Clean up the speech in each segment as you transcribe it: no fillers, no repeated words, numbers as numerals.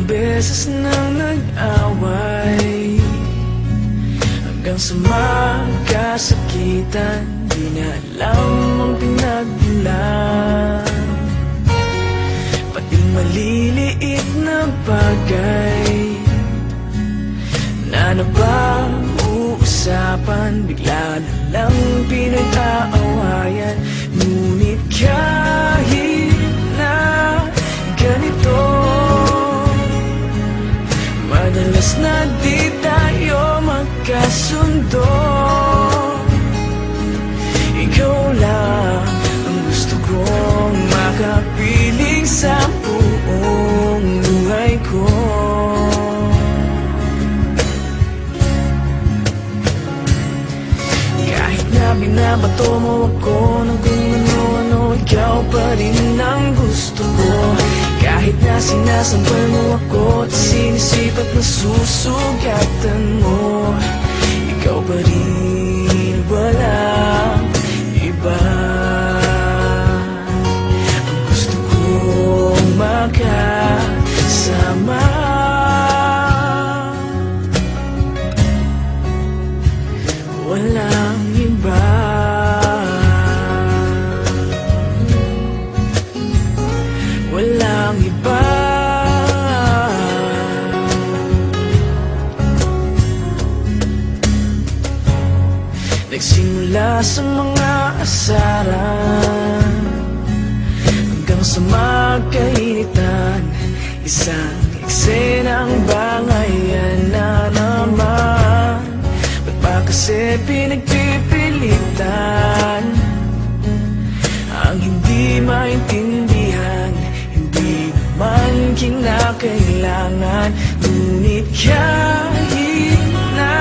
beses nang nag-away, hanggang sa magkasakitan. Di na alam ang pinagmulan, pati maliliit na bagay na napag-uusapan, bigla na lang pinag-aawayan. Ngunit kahit na ganito, madalas na di tayo magkasundo. Ikaw lang ang gusto kong makapiling sa buong buhay ko. Kahit na binabato mo ako ng kung ano-ano, ikaw pa rin ang gusto ko. Kahit na sinasampal mo ako at sinisipat na susugatan mo, ikaw pa rin, walang iba. Ang gusto kong makasama, walang iba. Walang iba. Nagsimula sa mga asaran hanggang sa magkainitan, isang eksenang bangayan na naman. Ba't ba kasi pinagpipilitan ang hindi maintindihan? Hindi naman kinakailangan. Ngunit kahit na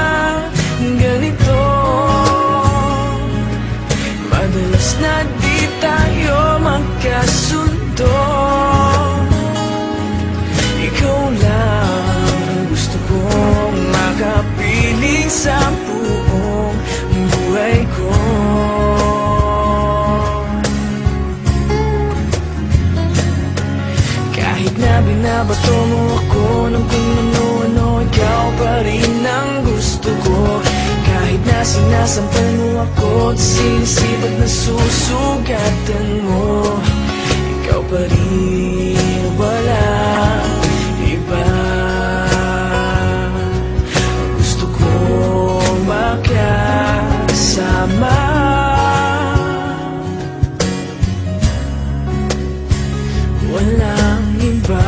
ganito, madalas na di tayo magkasundo. Ikaw lang ang gusto kong makapiling sa buong buhay ko. Kahit na binabato mo ako ng kung ano-ano, ikaw pa rin ang gusto ko. Kahit na sinasampal mo ako at sinisipat na susugatan mo, ikaw pa rin, walang iba. Ang gusto kong makasama, walang iba.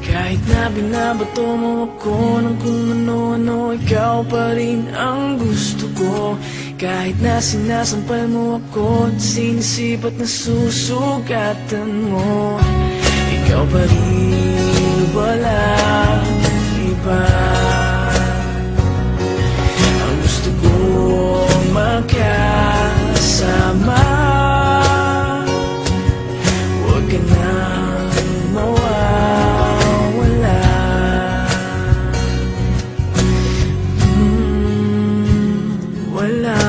Kahit na binabato mo ako ng kung ano-ano, ikaw pa rin ang gusto ko. Kahit na sinasampal mo ako at sinisipat na susugatan mo, ikaw pa rin, walang iba. Ang gusto kong makasama, huwag ka nang mawawala. Wala